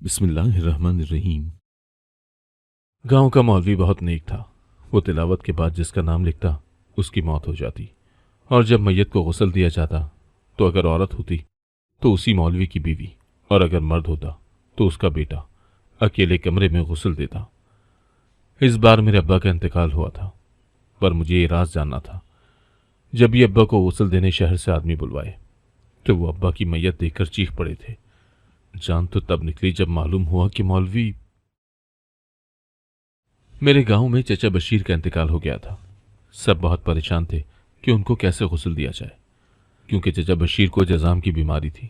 بسم اللہ الرحمن الرحیم۔ گاؤں کا مولوی بہت نیک تھا۔ وہ تلاوت کے بعد جس کا نام لکھتا اس کی موت ہو جاتی، اور جب میت کو غسل دیا جاتا تو اگر عورت ہوتی تو اسی مولوی کی بیوی، اور اگر مرد ہوتا تو اس کا بیٹا اکیلے کمرے میں غسل دیتا۔ اس بار میرے ابا کا انتقال ہوا تھا، پر مجھے یہ راز جاننا تھا۔ جب بھی ابا کو غسل دینے شہر سے آدمی بلوائے تو وہ ابا کی میت دیکھ کر چیخ پڑے تھے۔ جان تو تب نکلی جب معلوم ہوا کہ مولوی میرے گاؤں میں چچا بشیر کا انتقال ہو گیا تھا۔ سب بہت پریشان تھے کہ ان کو کیسے غسل دیا جائے، کیونکہ چچا بشیر کو جزام کی بیماری تھی۔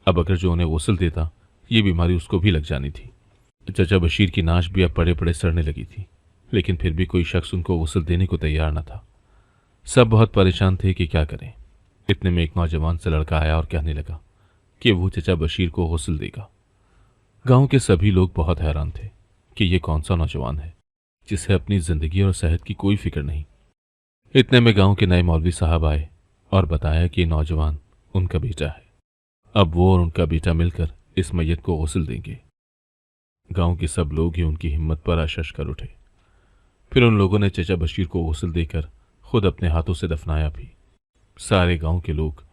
اب اگر جو انہیں غسل دیتا یہ بیماری اس کو بھی لگ جانی تھی۔ چچا بشیر کی ناش بھی اب پڑے پڑے سڑنے لگی تھی، لیکن پھر بھی کوئی شخص ان کو غسل دینے کو تیار نہ تھا۔ سب بہت پریشان تھے کہ کیا کریں۔ اتنے میں ایک نوجوان سے لڑکا آیا اور کہنے لگا کہ وہ چچا بشیر کو غسل دے گا۔ گاؤں کے سبھی لوگ بہت حیران تھے کہ یہ کون سا نوجوان ہے جسے اپنی زندگی اور صحت کی کوئی فکر نہیں۔ اتنے میں گاؤں کے نئے مولوی صاحب آئے اور بتایا کہ یہ نوجوان ان کا بیٹا ہے۔ اب وہ اور ان کا بیٹا مل کر اس میت کو غسل دیں گے۔ گاؤں کے سب لوگ ہی ان کی ہمت پر اشش کر اٹھے۔ پھر ان لوگوں نے چچا بشیر کو غسل دے کر خود اپنے ہاتھوں سے دفنایا بھی۔ سارے گاؤں کے لوگ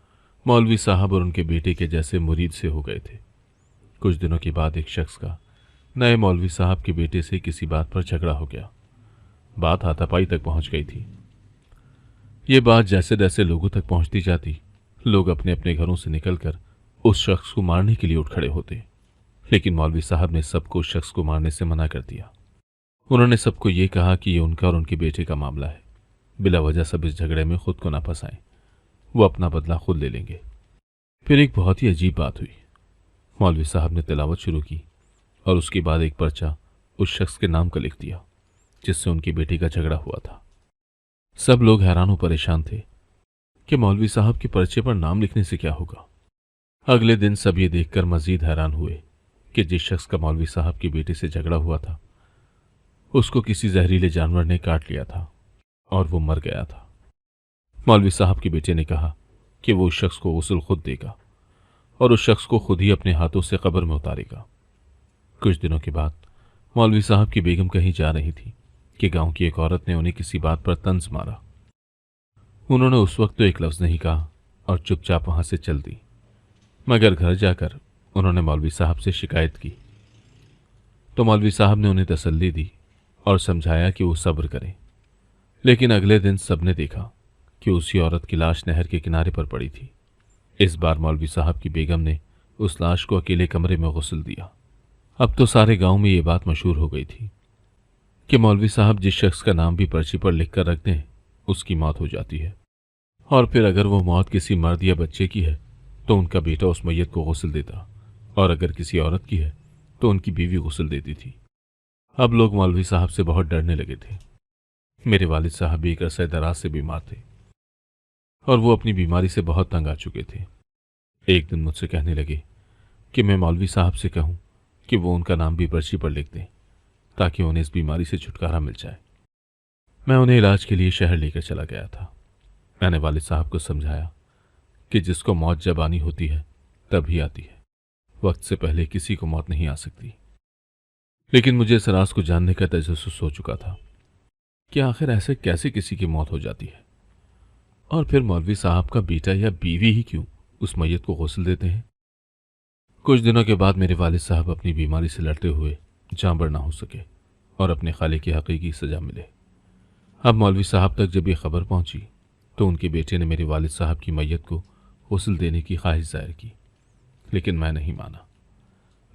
مولوی صاحب اور ان کے بیٹے کے جیسے مرید سے ہو گئے تھے۔ کچھ دنوں کے بعد ایک شخص کا نئے مولوی صاحب کے بیٹے سے کسی بات پر جھگڑا ہو گیا۔ بات ہاتھا پائی تک پہنچ گئی تھی۔ یہ بات جیسے جیسے لوگوں تک پہنچتی جاتی، لوگ اپنے اپنے گھروں سے نکل کر اس شخص کو مارنے کے لیے اٹھ کھڑے ہوتے، لیکن مولوی صاحب نے سب کو اس شخص کو مارنے سے منع کر دیا۔ انہوں نے سب کو یہ کہا کہ یہ ان کا اور ان کے بیٹے کا معاملہ ہے، بلا وجہ سب اس جھگڑے میں خود کو نہ پھنسائیں، وہ اپنا بدلہ خود لے لیں گے۔ پھر ایک بہت ہی عجیب بات ہوئی۔ مولوی صاحب نے تلاوت شروع کی اور اس کے بعد ایک پرچہ اس شخص کے نام کا لکھ دیا جس سے ان کے بیٹے کا جھگڑا ہوا تھا۔ سب لوگ حیران و پریشان تھے کہ مولوی صاحب کے پرچے پر نام لکھنے سے کیا ہوگا۔ اگلے دن سب یہ دیکھ کر مزید حیران ہوئے کہ جس شخص کا مولوی صاحب کے بیٹے سے جھگڑا ہوا تھا اس کو کسی زہریلے جانور نے کاٹ لیا تھا اور وہ مر گیا تھا۔ مولوی صاحب کے بیٹے نے کہا کہ وہ اس شخص کو غسل خود دے گا اور اس شخص کو خود ہی اپنے ہاتھوں سے قبر میں اتارے گا۔ کچھ دنوں کے بعد مولوی صاحب کی بیگم کہیں جا رہی تھی کہ گاؤں کی ایک عورت نے انہیں کسی بات پر طنز مارا۔ انہوں نے اس وقت تو ایک لفظ نہیں کہا اور چپ چاپ وہاں سے چل دی، مگر گھر جا کر انہوں نے مولوی صاحب سے شکایت کی تو مولوی صاحب نے انہیں تسلی دی اور سمجھایا کہ وہ صبر کریں۔ لیکن اگلے دن سب نے دیکھا کہ اسی عورت کی لاش نہر کے کنارے پر پڑی تھی۔ اس بار مولوی صاحب کی بیگم نے اس لاش کو اکیلے کمرے میں غسل دیا۔ اب تو سارے گاؤں میں یہ بات مشہور ہو گئی تھی کہ مولوی صاحب جس شخص کا نام بھی پرچی پر لکھ کر رکھ دیں اس کی موت ہو جاتی ہے، اور پھر اگر وہ موت کسی مرد یا بچے کی ہے تو ان کا بیٹا اس میت کو غسل دیتا، اور اگر کسی عورت کی ہے تو ان کی بیوی غسل دیتی تھی۔ اب لوگ مولوی صاحب سے بہت ڈرنے لگے تھے۔ میرے والد صاحب بھی ایک عرصہ دراز سے بیمار تھے اور وہ اپنی بیماری سے بہت تنگ آ چکے تھے۔ ایک دن مجھ سے کہنے لگے کہ میں مولوی صاحب سے کہوں کہ وہ ان کا نام بھی پرچی پر لکھ دیں تاکہ انہیں اس بیماری سے چھٹکارا مل جائے۔ میں انہیں علاج کے لیے شہر لے کر چلا گیا تھا۔ میں نے والد صاحب کو سمجھایا کہ جس کو موت جب آنی ہوتی ہے تب ہی آتی ہے، وقت سے پہلے کسی کو موت نہیں آ سکتی۔ لیکن مجھے اس راز کو جاننے کا تجسس ہو چکا تھا کہ آخر ایسے کیسے کسی کی موت ہو جاتی ہے، اور پھر مولوی صاحب کا بیٹا یا بیوی ہی کیوں اس میت کو غسل دیتے ہیں۔ کچھ دنوں کے بعد میرے والد صاحب اپنی بیماری سے لڑتے ہوئے جاں بر نہ ہو سکے اور اپنے خالق کی حقیقی سزا ملے۔ اب مولوی صاحب تک جب یہ خبر پہنچی تو ان کے بیٹے نے میرے والد صاحب کی میت کو غسل دینے کی خواہش ظاہر کی، لیکن میں نہیں مانا۔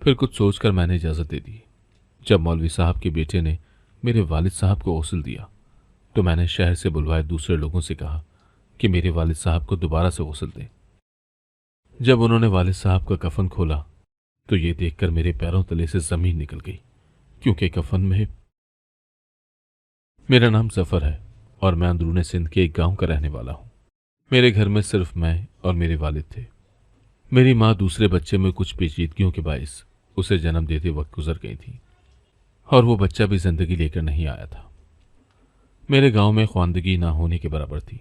پھر کچھ سوچ کر میں نے اجازت دے دی۔ جب مولوی صاحب کے بیٹے نے میرے والد صاحب کو غسل دیا تو میں نے شہر سے بلوائے دوسرے لوگوں سے کہا کہ میرے والد صاحب کو دوبارہ سے غسل دیں۔ جب انہوں نے والد صاحب کا کفن کھولا تو یہ دیکھ کر میرے پیروں تلے سے زمین نکل گئی، کیونکہ کفن میں میرا نام ظفر ہے اور میں اندرون سندھ کے ایک گاؤں کا رہنے والا ہوں۔ میرے گھر میں صرف میں اور میرے والد تھے۔ میری ماں دوسرے بچے میں کچھ پیچیدگیوں کے باعث اسے جنم دیتے وقت گزر گئی تھی، اور وہ بچہ بھی زندگی لے کر نہیں آیا تھا۔ میرے گاؤں میں خواندگی نہ ہونے کے برابر تھی۔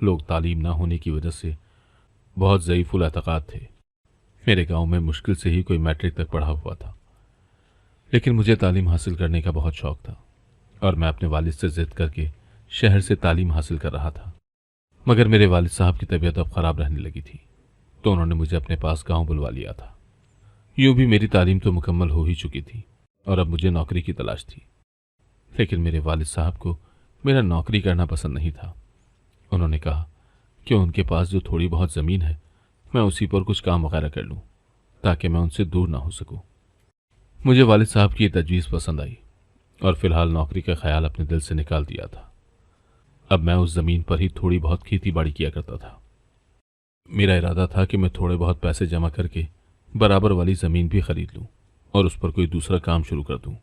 لوگ تعلیم نہ ہونے کی وجہ سے بہت ضعیف الاعتقاد تھے۔ میرے گاؤں میں مشکل سے ہی کوئی میٹرک تک پڑھا ہوا تھا، لیکن مجھے تعلیم حاصل کرنے کا بہت شوق تھا اور میں اپنے والد سے ضد کر کے شہر سے تعلیم حاصل کر رہا تھا، مگر میرے والد صاحب کی طبیعت اب خراب رہنے لگی تھی تو انہوں نے مجھے اپنے پاس گاؤں بلوا لیا تھا۔ یوں بھی میری تعلیم تو مکمل ہو ہی چکی تھی اور اب مجھے نوکری کی تلاش تھی، لیکن میرے والد صاحب کو میرا نوکری کرنا پسند نہیں تھا۔ انہوں نے کہا کہ ان کے پاس جو تھوڑی بہت زمین ہے میں اسی پر کچھ کام وغیرہ کر لوں تاکہ میں ان سے دور نہ ہو سکوں۔ مجھے والد صاحب کی یہ تجویز پسند آئی اور فی الحال نوکری کا خیال اپنے دل سے نکال دیا تھا۔ اب میں اس زمین پر ہی تھوڑی بہت کھیتی باڑی کیا کرتا تھا۔ میرا ارادہ تھا کہ میں تھوڑے بہت پیسے جمع کر کے برابر والی زمین بھی خرید لوں اور اس پر کوئی دوسرا کام شروع کر دوں۔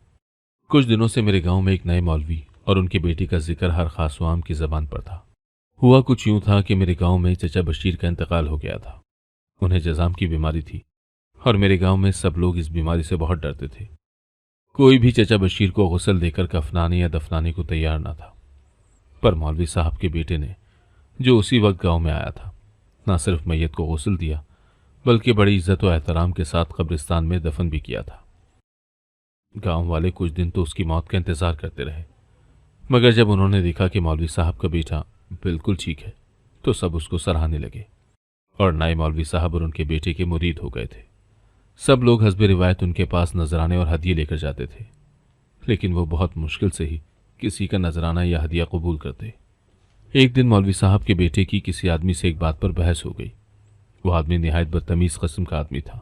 کچھ دنوں سے میرے گاؤں میں ایک نئے مولوی اور ان کی بیٹی کا ذکر ہر خاص و عام کی زبان پر تھا۔ ہوا کچھ یوں تھا کہ میرے گاؤں میں چچا بشیر کا انتقال ہو گیا تھا۔ انہیں جذام کی بیماری تھی اور میرے گاؤں میں سب لوگ اس بیماری سے بہت ڈرتے تھے۔ کوئی بھی چچا بشیر کو غسل دے کر کفنانے یا دفنانے کو تیار نہ تھا، پر مولوی صاحب کے بیٹے نے، جو اسی وقت گاؤں میں آیا تھا، نہ صرف میت کو غسل دیا بلکہ بڑی عزت و احترام کے ساتھ قبرستان میں دفن بھی کیا تھا۔ گاؤں والے کچھ دن تو اس کی موت کا انتظار کرتے رہے، مگر جب انہوں نے دیکھا کہ مولوی صاحب کا بیٹا بالکل ٹھیک ہے تو سب اس کو سراہنے لگے اور نئے مولوی صاحب اور ان کے بیٹے کے مرید ہو گئے تھے۔ سب لوگ حسب روایت ان کے پاس نذرانے اور ہدیے لے کر جاتے تھے، لیکن وہ بہت مشکل سے ہی کسی کا نذرانہ یا ہدیہ قبول کرتے۔ ایک دن مولوی صاحب کے بیٹے کی کسی آدمی سے ایک بات پر بحث ہو گئی۔ وہ آدمی نہایت بدتمیز قسم کا آدمی تھا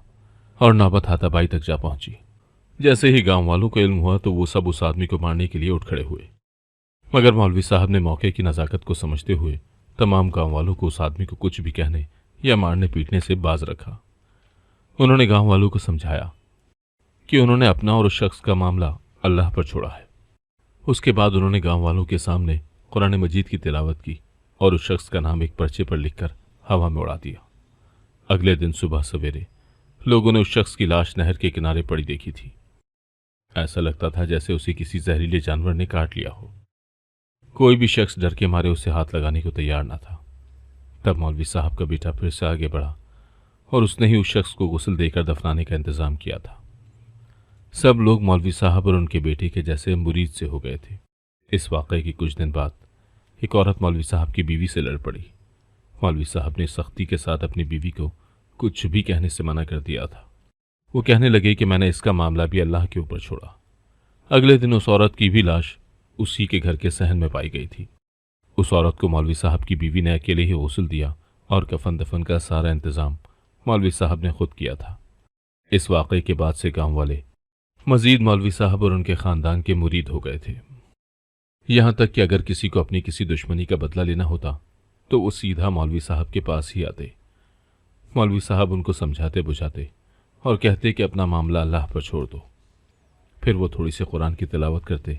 اور نوبت ہاتھا بائی تک جا پہنچی۔ جیسے ہی گاؤں والوں کو علم ہوا تو وہ سب اس آدمی کو مارنے کے لیے اٹھ کھڑے ہوئے، مگر مولوی صاحب نے موقع کی نزاکت کو سمجھتے ہوئے تمام گاؤں والوں کو اس آدمی کو کچھ بھی کہنے یا مارنے پیٹنے سے باز رکھا۔ انہوں نے گاؤں والوں کو سمجھایا کہ انہوں نے اپنا اور اس شخص کا معاملہ اللہ پر چھوڑا ہے۔ اس کے بعد انہوں نے گاؤں والوں کے سامنے قرآن مجید کی تلاوت کی اور اس شخص کا نام ایک پرچے پر لکھ کر ہوا میں اڑا دیا۔ اگلے دن صبح سویرے لوگوں نے اس شخص کی لاش نہر کے کنارے پڑی دیکھی تھی۔ ایسا لگتا تھا جیسے اسے کسی زہریلے جانور نے کاٹ لیا ہو۔ کوئی بھی شخص ڈر کے مارے اسے ہاتھ لگانے کو تیار نہ تھا۔ تب مولوی صاحب کا بیٹا پھر سے آگے بڑھا اور اس نے ہی اس شخص کو غسل دے کر دفنانے کا انتظام کیا تھا۔ سب لوگ مولوی صاحب اور ان کے بیٹے کے جیسے مرید سے ہو گئے تھے۔ اس واقعے کے کچھ دن بعد ایک عورت مولوی صاحب کی بیوی سے لڑ پڑی۔ مولوی صاحب نے سختی کے ساتھ اپنی بیوی کو کچھ بھی کہنے سے منع کر دیا تھا۔ وہ کہنے لگے کہ میں نے اس کا معاملہ بھی اللہ کے اوپر چھوڑا۔ اگلے دن اس عورت کی بھی لاش اسی کے گھر کے صحن میں پائی گئی تھی۔ اس عورت کو مولوی صاحب کی بیوی نے اکیلے ہی غسل دیا اور کفن دفن کا سارا انتظام مولوی صاحب نے خود کیا تھا۔ اس واقعے کے بعد سے گاؤں والے مزید مولوی صاحب اور ان کے خاندان کے مرید ہو گئے تھے، یہاں تک کہ اگر کسی کو اپنی کسی دشمنی کا بدلہ لینا ہوتا تو وہ سیدھا مولوی صاحب کے پاس ہی آتے۔ مولوی صاحب ان کو سمجھاتے بجھاتے اور کہتے کہ اپنا معاملہ اللہ پر چھوڑ دو۔ پھر وہ تھوڑی سی قرآن کی تلاوت کرتے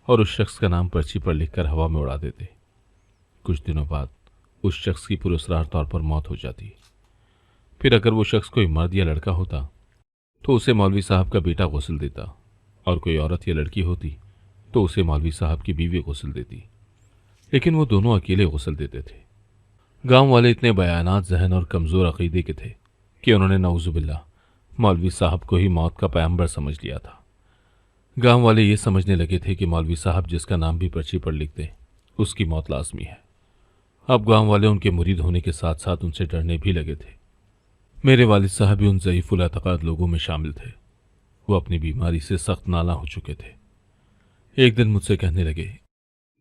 اور اس شخص کا نام پرچی پر لکھ کر ہوا میں اڑا دیتے۔ کچھ دنوں بعد اس شخص کی پراسرار طور پر موت ہو جاتی۔ پھر اگر وہ شخص کوئی مرد یا لڑکا ہوتا تو اسے مولوی صاحب کا بیٹا غسل دیتا، اور کوئی عورت یا لڑکی ہوتی تو اسے مولوی صاحب کی بیوی غسل دیتی، لیکن وہ دونوں اکیلے غسل دیتے تھے۔ گاؤں والے اتنے بیانات ذہن اور کمزور عقیدے کے تھے کہ انہوں نے نعوذ باللہ مولوی صاحب کو ہی موت کا پیغمبر سمجھ لیا تھا۔ گاؤں والے یہ سمجھنے لگے تھے کہ مولوی صاحب جس کا نام بھی پرچی پر لکھ دیں اس کی موت لازمی ہے۔ اب گاؤں والے ان کے مرید ہونے کے ساتھ ساتھ ان سے ڈرنے بھی لگے تھے۔ میرے والد صاحب بھی ان ضعیف الاعتقاد لوگوں میں شامل تھے۔ وہ اپنی بیماری سے سخت نالاں ہو چکے تھے۔ ایک دن مجھ سے کہنے لگے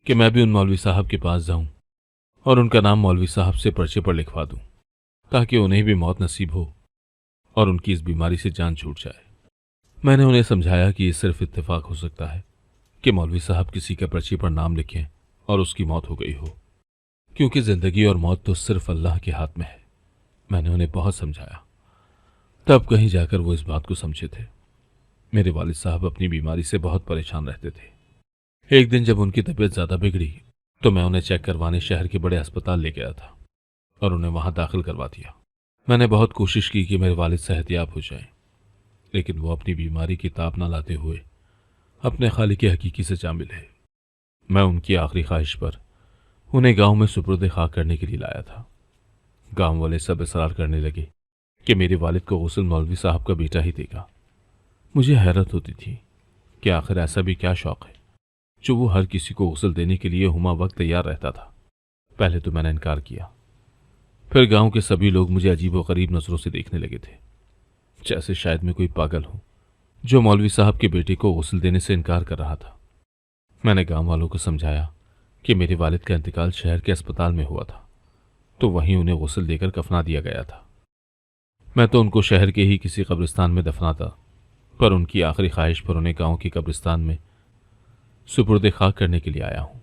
کہ میں بھی ان مولوی صاحب کے پاس جاؤں اور ان کا نام مولوی صاحب سے پرچے پر لکھوا دوں تاکہ انہیں بھی موت نصیب ہو اور ان کی اس بیماری سے جان چھوٹ جائے۔ میں نے انہیں سمجھایا کہ یہ صرف اتفاق ہو سکتا ہے کہ مولوی صاحب کسی کے پرچی پر نام لکھیں اور اس کی موت ہو گئی ہو، کیونکہ زندگی اور موت تو صرف اللہ کے ہاتھ میں ہے۔ میں نے انہیں بہت سمجھایا، تب کہیں جا کر وہ اس بات کو سمجھے تھے۔ میرے والد صاحب اپنی بیماری سے بہت پریشان رہتے تھے۔ ایک دن جب ان کی طبیعت زیادہ بگڑی تو میں انہیں چیک کروانے شہر کے بڑے ہسپتال لے گیا تھا اور انہیں وہاں داخل کروا دیا۔ میں نے بہت کوشش کی کہ میرے والد صحت یاب ہو جائیں، لیکن وہ اپنی بیماری کی تاب نہ لاتے ہوئے اپنے خالق حقیقی سے جا ملے۔ میں ان کی آخری خواہش پر انہیں گاؤں میں سپرد خاک کرنے کے لیے لایا تھا۔ گاؤں والے سب اصرار کرنے لگے کہ میرے والد کو غسل مولوی صاحب کا بیٹا ہی دے گا۔ مجھے حیرت ہوتی تھی کہ آخر ایسا بھی کیا شوق ہے جو وہ ہر کسی کو غسل دینے کے لیے ہما وقت تیار رہتا تھا۔ پہلے تو میں نے انکار کیا، پھر گاؤں کے سبھی لوگ مجھے عجیب و غریب نظروں سے دیکھنے لگے تھے، جیسے شاید میں کوئی پاگل ہوں جو مولوی صاحب کے بیٹے کو غسل دینے سے انکار کر رہا تھا۔ میں نے گاؤں والوں کو سمجھایا کہ میرے والد کا انتقال شہر کے اسپتال میں ہوا تھا، تو وہیں انہیں غسل دے کر کفنا دیا گیا تھا۔ میں تو ان کو شہر کے ہی کسی قبرستان میں دفناتا، پر ان کی آخری خواہش پر انہیں گاؤں کے قبرستان میں سپرد خاک کرنے کے لیے آیا ہوں۔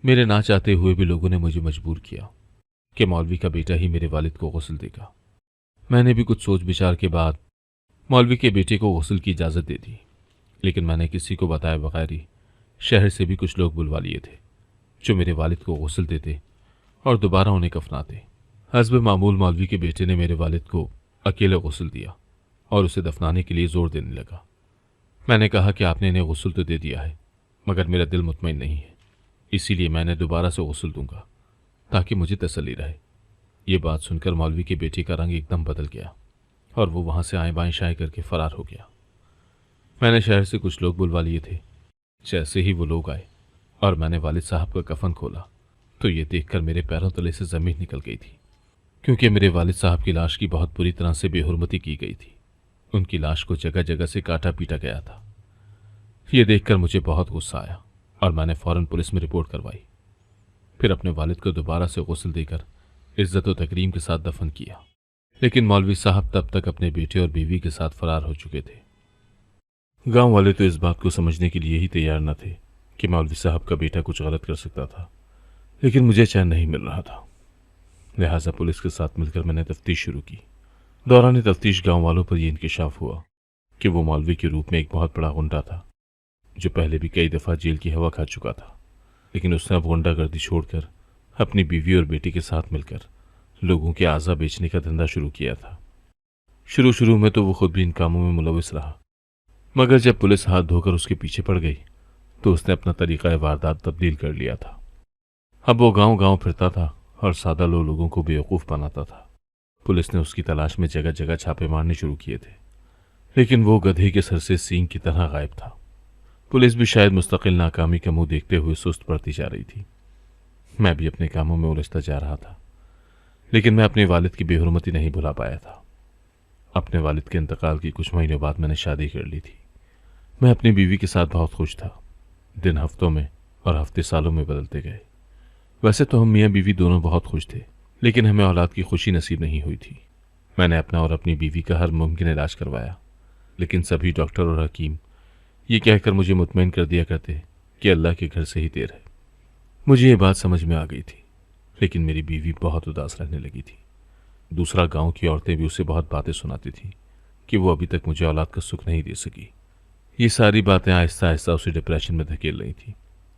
میرے نہ چاہتے ہوئے بھی لوگوں نے مجھے مجبور کیا کہ مولوی کا بیٹا ہی میرے والد کو غسل دے گا۔ میں نے بھی کچھ سوچ بچار کے بعد مولوی کے بیٹے کو غسل کی اجازت دے دی، لیکن میں نے کسی کو بتائے بغیر ہی شہر سے بھی کچھ لوگ بلوا لیے تھے جو میرے والد کو غسل دیتے اور دوبارہ انہیں کفناتے۔ حسب معمول مولوی کے بیٹے نے میرے والد کو اکیلے غسل دیا اور اسے دفنانے کے لیے زور دینے لگا۔ میں نے کہا کہ آپ نے انہیں غسل تو دے دیا ہے، مگر میرا دل مطمئن نہیں ہے، اسی لیے میں نے دوبارہ سے غسل دوں گا تاکہ مجھے تسلی رہے۔ یہ بات سن کر مولوی کے بیٹے کا رنگ ایک دم بدل گیا اور وہ وہاں سے آئیں بائیں شائیں کر کے فرار ہو گیا۔ میں نے شہر سے کچھ لوگ بلوا لیے تھے۔ جیسے ہی وہ لوگ آئے اور میں نے والد صاحب کا کفن کھولا تو یہ دیکھ کر میرے پیروں تلے سے زمین نکل گئی تھی، کیونکہ میرے والد صاحب کی لاش کی بہت بری طرح سے بے حرمتی کی گئی تھی۔ ان کی لاش کو جگہ جگہ سے کاٹا پیٹا گیا تھا۔ یہ دیکھ کر مجھے بہت غصہ آیا اور میں نے فوراً پولیس میں رپورٹ کروائی، پھر اپنے والد کو دوبارہ سے غسل دے کر عزت و تکریم کے ساتھ دفن کیا۔ لیکن مولوی صاحب تب تک اپنے بیٹے اور بیوی کے ساتھ فرار ہو چکے تھے۔ گاؤں والے تو اس بات کو سمجھنے کے لیے ہی تیار نہ تھے کہ مولوی صاحب کا بیٹا کچھ غلط کر سکتا تھا، لیکن مجھے چین نہیں مل رہا تھا۔ لہٰذا پولیس کے ساتھ مل کر میں نے تفتیش شروع کی۔ دوران تفتیش گاؤں والوں پر یہ انکشاف ہوا کہ وہ مولوی کے روپ میں ایک بہت بڑا غنڈہ تھا جو پہلے بھی کئی دفعہ جیل کی ہوا کھا چکا تھا، لیکن اس نے اب غنڈہ گردی چھوڑ کر اپنی بیوی اور بیٹی کے ساتھ مل کر لوگوں کے اعضاء بیچنے کا دھندا شروع کیا تھا۔ شروع میں تو وہ خود بھی ان کاموں میں ملوث رہا، مگر جب پولیس ہاتھ دھو کر اس کے پیچھے پڑ گئی تو اس نے اپنا طریقہ واردات تبدیل کر لیا تھا۔ اب وہ گاؤں گاؤں پھرتا تھا اور سادہ لوگوں کو بیوقوف بناتا تھا۔ پولیس نے اس کی تلاش میں جگہ جگہ چھاپے مارنے شروع کیے تھے، لیکن وہ گدھے کے سر سے سینگ کی طرح غائب تھا۔ پولیس بھی شاید مستقل ناکامی کا منہ دیکھتے ہوئے سست پڑتی جا رہی تھی۔ میں بھی اپنے کاموں میں الجھتا جا رہا تھا، لیکن میں اپنے والد کی بے حرمتی نہیں بھلا پایا تھا۔ اپنے والد کے انتقال کی کچھ مہینوں بعد میں نے شادی کر لی تھی۔ میں اپنی بیوی کے ساتھ بہت خوش تھا۔ دن ہفتوں میں اور ہفتے سالوں میں بدلتے گئے۔ ویسے تو ہم میاں بیوی دونوں بہت خوش تھے، لیکن ہمیں اولاد کی خوشی نصیب نہیں ہوئی تھی۔ میں نے اپنا اور اپنی بیوی کا ہر ممکن علاج کروایا، لیکن سبھی ڈاکٹر اور حکیم یہ کہہ کر مجھے مطمئن کر دیا کرتے کہ اللہ کے گھر سے ہی دیر ہے۔ مجھے یہ بات سمجھ میں آ گئی تھی، لیکن میری بیوی بہت اداس رہنے لگی تھی۔ دوسرا گاؤں کی عورتیں بھی اسے بہت باتیں سناتی تھیں کہ وہ ابھی تک مجھے اولاد کا سکھ نہیں دے سکی۔ یہ ساری باتیں آہستہ آہستہ اسے ڈپریشن میں دھکیل رہی تھیں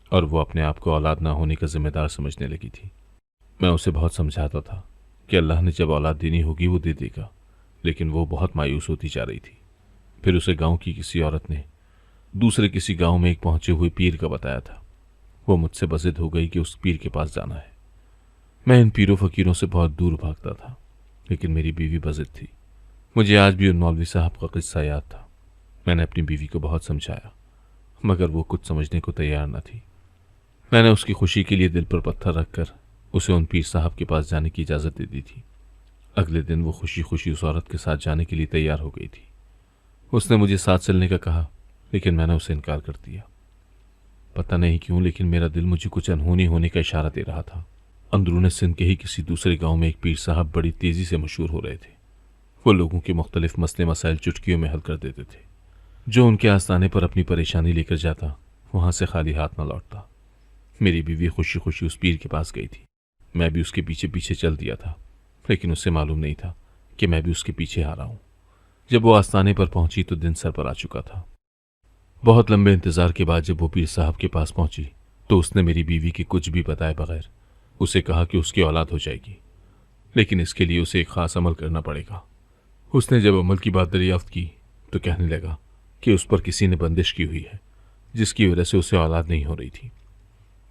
اور وہ اپنے آپ کو اولاد نہ ہونے کا ذمہ دار سمجھنے لگی تھی۔ میں اسے بہت سمجھاتا تھا کہ اللہ نے جب اولاد دینی ہوگی وہ دے دے گا، لیکن وہ بہت مایوس ہوتی جا رہی تھی۔ پھر اسے گاؤں کی کسی عورت نے دوسرے کسی گاؤں میں ایک پہنچے ہوئے پیر کا بتایا تھا۔ وہ مجھ سے بضد ہو گئی کہ اس پیر کے پاس جانا ہے۔ میں ان پیروں فقیروں سے بہت دور بھاگتا تھا، لیکن میری بیوی بضد تھی۔ مجھے آج بھی ان مولوی صاحب کا قصہ یاد تھا۔ میں نے اپنی بیوی کو بہت سمجھایا، مگر وہ کچھ سمجھنے کو تیار نہ تھی۔ میں نے اس کی خوشی کے لیے دل پر پتھر رکھ کر اسے ان پیر صاحب کے پاس جانے کی اجازت دے دی تھی۔ اگلے دن وہ خوشی خوشی اس عورت کے ساتھ جانے کے لیے تیار ہو گئی تھی۔ اس نے مجھے ساتھ چلنے کا کہا، لیکن میں نے اسے انکار کر دیا۔ پتہ نہیں کیوں، لیکن میرا دل مجھے کچھ انہونی ہونے کا اشارہ دے رہا تھا۔ اندرون سندھ کے ہی کسی دوسرے گاؤں میں ایک پیر صاحب بڑی تیزی سے مشہور ہو رہے تھے۔ وہ لوگوں کے مختلف مسئلے مسائل چٹکیوں میں حل کر دیتے تھے۔ جو ان کے آستانے پر اپنی پریشانی لے کر جاتا، وہاں سے خالی ہاتھ نہ لوٹتا۔ میری بیوی خوشی خوشی اس پیر کے پاس گئی تھی۔ میں بھی اس کے پیچھے پیچھے چل دیا تھا، لیکن اسے معلوم نہیں تھا کہ میں بھی اس کے پیچھے آ رہا ہوں۔ جب وہ آستانے پر پہنچی تو دن سر پر آ چکا تھا۔ بہت لمبے انتظار کے بعد جب وہ پیر صاحب کے پاس پہنچی تو اس نے میری بیوی کی کچھ بھی بتائے بغیر اسے کہا کہ اس کی اولاد ہو جائے گی، لیکن اس کے لیے اسے ایک خاص عمل کرنا پڑے گا۔ اس نے جب عمل کی بات دریافت کی تو کہنے لگا کہ اس پر کسی نے بندش کی ہوئی ہے، جس کی وجہ سے اسے اولاد نہیں ہو رہی تھی۔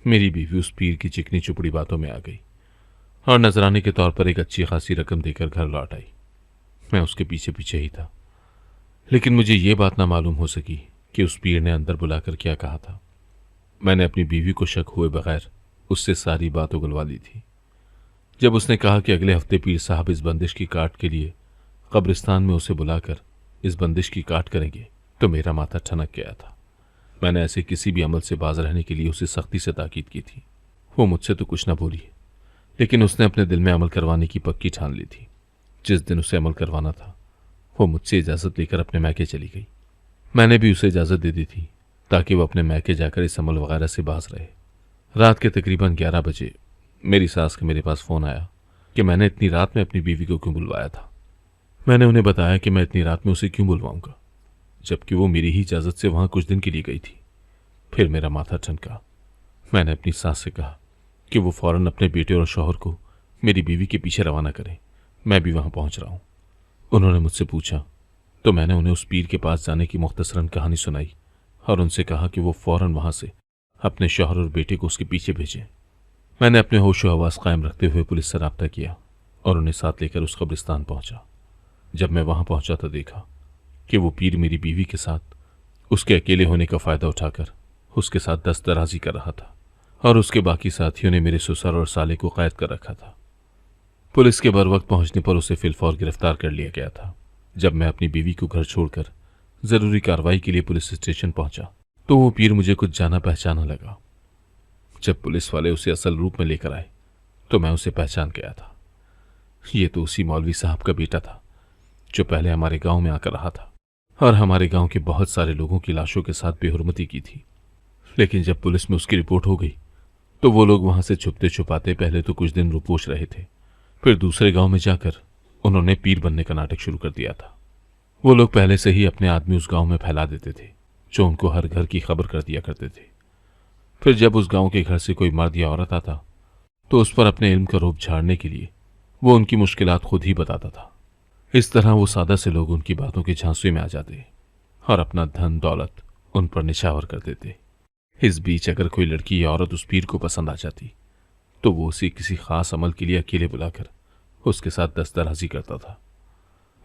میری بیوی اس پیر کی چکنی چپڑی باتوں میں آ گئی اور نذرانے کے طور پر ایک اچھی خاصی رقم دے کر گھر لوٹ آئی۔ میں اس کے پیچھے پیچھے ہی تھا، لیکن مجھے یہ بات نہ معلوم ہو سکی کہ اس پیر نے اندر بلا کر کیا کہا تھا۔ میں نے اپنی بیوی کو شک ہوئے بغیر اس سے ساری بات اگلوا لی تھی۔ جب اس نے کہا کہ اگلے ہفتے پیر صاحب اس بندش کی کاٹ کے لیے قبرستان میں اسے بلا کر اس بندش کی کاٹ کریں گے تو میرا ماتھا ٹھنک گیا تھا۔ میں نے ایسے کسی بھی عمل سے باز رہنے کے لیے اسے سختی سے تاکید کی تھی۔ وہ مجھ سے تو کچھ نہ بولی، لیکن اس نے اپنے دل میں عمل کروانے کی پکی ٹھان لی تھی۔ جس دن اسے عمل کروانا تھا وہ مجھ سے اجازت لے کر اپنے میکے چلی گئی۔ میں نے بھی اسے اجازت دے دی تھی تاکہ وہ اپنے میکے جا کر اس عمل وغیرہ سے باز رہے۔ رات کے تقریباً 11 بجے میری ساس کا میرے پاس فون آیا کہ میں نے اتنی رات میں اپنی بیوی کو کیوں بلوایا تھا۔ میں نے انہیں بتایا کہ میں اتنی رات میں اسے کیوں بلواؤں گا، جبکہ وہ میری ہی اجازت سے وہاں کچھ دن کے لیے گئی تھی۔ پھر میرا ماتھا ٹھنکا۔ میں نے اپنی ساس سے کہا کہ وہ فوراً اپنے بیٹے اور شوہر کو میری بیوی کے پیچھے روانہ کریں، میں بھی وہاں پہنچ رہا ہوں۔ انہوں نے مجھ سے پوچھا تو میں نے انہیں اس پیر کے پاس جانے کی مختصراً کہانی سنائی اور ان سے کہا کہ وہ فوراً وہاں سے اپنے شوہر اور بیٹے کو اس کے پیچھے بھیجیں۔ میں نے اپنے ہوش و حواس قائم رکھتے ہوئے پولیس سے رابطہ کیا اور انہیں ساتھ لے کر اس قبرستان پہنچا۔ جب میں وہاں پہنچا تو دیکھا کہ وہ پیر میری بیوی کے ساتھ اس کے اکیلے ہونے کا فائدہ اٹھا کر اس کے ساتھ دست درازی کر رہا تھا اور اس کے باقی ساتھیوں نے میرے سسر اور سالے کو قید کر رکھا تھا۔ پولیس کے بروقت پہنچنے پر اسے فی الفور گرفتار کر لیا گیا تھا۔ جب میں اپنی بیوی کو گھر چھوڑ کر ضروری کارروائی کے لیے پولیس اسٹیشن پہنچا تو وہ پیر مجھے کچھ جانا پہچانا لگا۔ جب پولیس والے اسے اصل روپ میں لے کر آئے تو میں اسے پہچان گیا تھا۔ یہ تو اسی مولوی صاحب کا بیٹا تھا جو پہلے ہمارے گاؤں میں آ کر رہا تھا اور ہمارے گاؤں کے بہت سارے لوگوں کی لاشوں کے ساتھ بے حرمتی کی تھی۔ لیکن جب پولیس میں اس کی رپورٹ ہو گئی تو وہ لوگ وہاں سے چھپتے چھپاتے پہلے تو کچھ دن روپوش رہے تھے، پھر دوسرے گاؤں میں جا کر انہوں نے پیر بننے کا ناٹک شروع کر دیا تھا۔ وہ لوگ پہلے سے ہی اپنے آدمی اس گاؤں میں پھیلا دیتے تھے جو ان کو ہر گھر کی خبر کر دیا کرتے تھے۔ پھر جب اس گاؤں کے گھر سے کوئی مرد یا عورت آتا تو اس پر اپنے علم کا روب جھاڑنے کے لیے وہ ان کی مشکلات خود ہی بتاتا تھا۔ اس طرح وہ سادہ سے لوگ ان کی باتوں کے جھانسے میں آ جاتے اور اپنا دھن دولت ان پر نچھاور کر دیتے۔ اس بیچ اگر کوئی لڑکی یا عورت اس پیر کو پسند آ جاتی تو وہ اسے کسی خاص عمل کے لیے اکیلے بلا کر اس کے ساتھ دست درازی کرتا تھا۔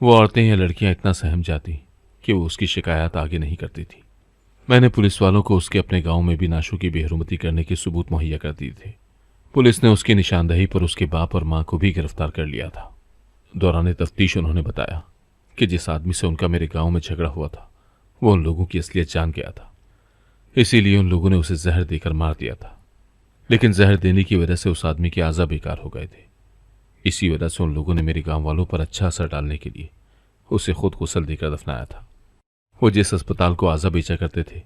وہ عورتیں یا لڑکیاں اتنا سہم جاتی کہ وہ اس کی شکایات آگے نہیں کرتی تھی۔ میں نے پولیس والوں کو اس کے اپنے گاؤں میں بھی ناشوں کی بے حرمتی کرنے کے ثبوت مہیا کر دیے تھے۔ پولیس نے اس کی نشاندہی پر اس کے باپ اور ماں کو بھی گرفتار کر لیا تھا۔ دوران تفتیش انہوں نے بتایا کہ جس آدمی سے ان کا میرے گاؤں میں جھگڑا ہوا تھا وہ ان لوگوں کی اصلیت جان گیا تھا، اسی لیے ان لوگوں نے اسے زہر دے کر مار دیا تھا۔ لیکن زہر دینے کی وجہ سے اس آدمی کے اعضاء بیکار ہو گئے تھے۔ اسی وجہ سے ان لوگوں نے میرے گاؤں والوں پر اچھا اثر ڈالنے کے لیے اسے خود غسل دے کر دفنایا تھا۔ وہ جس اسپتال کو اعضاء بیچا کرتے تھے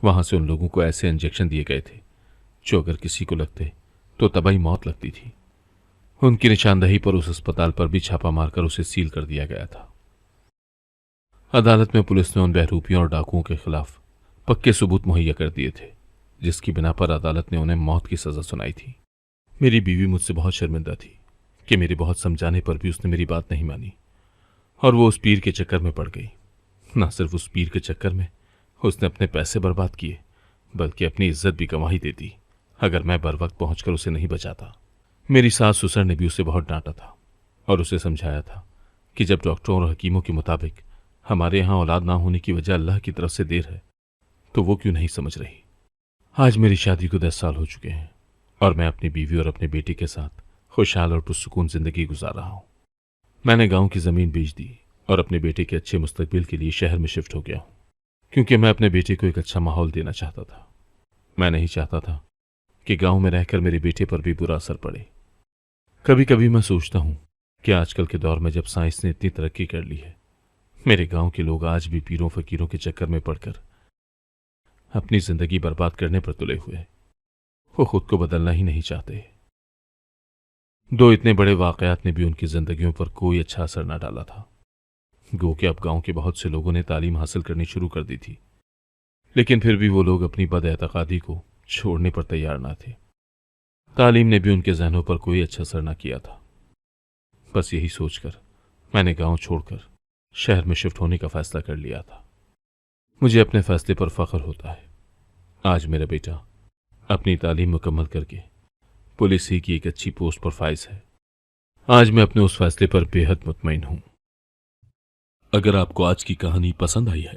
وہاں سے ان لوگوں کو ایسے انجیکشن دیے گئے تھے جو اگر کسی کو لگتے تو طبعی موت لگتی تھی۔ ان کی نشاندہی پر اس اسپتال پر بھی چھاپا مار کر اسے سیل کر دیا گیا تھا۔ عدالت میں پولیس نے ان بہروپیوں اور ڈاکوؤں کے خلاف پکے ثبوت مہیا کر دیے تھے جس کی بنا پر عدالت نے انہیں موت کی سزا سنائی تھی۔ میری بیوی مجھ سے بہت شرمندہ تھی کہ میرے بہت سمجھانے پر بھی اس نے میری بات نہیں مانی اور وہ اس پیر کے چکر میں پڑ گئی۔ نہ صرف اس پیر کے چکر میں اس نے اپنے پیسے برباد کیے بلکہ اپنی عزت بھی گنوا ہی دیتی اگر میں بر وقت پہنچ کر اسے نہیں بچاتا۔ میری ساس سسر نے بھی اسے بہت ڈانٹا تھا اور اسے سمجھایا تھا کہ جب ڈاکٹروں اور حکیموں کے مطابق ہمارے ہاں اولاد نہ ہونے کی وجہ اللہ کی طرف سے دیر ہے تو وہ کیوں نہیں سمجھ رہی۔ آج میری شادی کو 10 سال ہو چکے ہیں اور میں اپنی بیوی اور اپنے بیٹے کے ساتھ خوشحال اور پرسکون زندگی گزار رہا ہوں۔ میں نے گاؤں کی زمین بیچ دی اور اپنے بیٹے کے اچھے مستقبل کے لیے شہر میں شفٹ ہو گیا ہوں کیونکہ میں اپنے بیٹے کو ایک اچھا ماحول دینا چاہتا تھا۔ میں نہیں چاہتا تھا کہ گاؤں میں رہ کر میرے بیٹے پر بھی برا اثر پڑے۔ کبھی کبھی میں سوچتا ہوں کہ آج کل کے دور میں جب سائنس نے اتنی ترقی کر لی ہے میرے گاؤں کے لوگ آج بھی پیروں فقیروں کے چکر میں پڑ کر اپنی زندگی برباد کرنے پر تلے ہوئے، وہ خود کو بدلنا ہی نہیں چاہتے۔ دو اتنے بڑے واقعات نے بھی ان کی زندگیوں پر کوئی اچھا اثر نہ ڈالا تھا۔ گو کہ اب گاؤں کے بہت سے لوگوں نے تعلیم حاصل کرنی شروع کر دی تھی لیکن پھر بھی وہ لوگ اپنی بد اعتقادی کو چھوڑنے پر تیار نہ تھے۔ تعلیم نے بھی ان کے ذہنوں پر کوئی اچھا اثر نہ کیا تھا۔ بس یہی سوچ کر میں نے گاؤں چھوڑ کر شہر میں شفٹ ہونے کا فیصلہ کر لیا تھا۔ مجھے اپنے فیصلے پر فخر ہوتا ہے۔ آج میرا بیٹا اپنی تعلیم مکمل کر کے پولیس ہی کی ایک اچھی پوسٹ پر فائز ہے۔ آج میں اپنے اس فیصلے پر بے حد مطمئن ہوں۔ اگر آپ کو آج کی کہانی پسند آئی ہے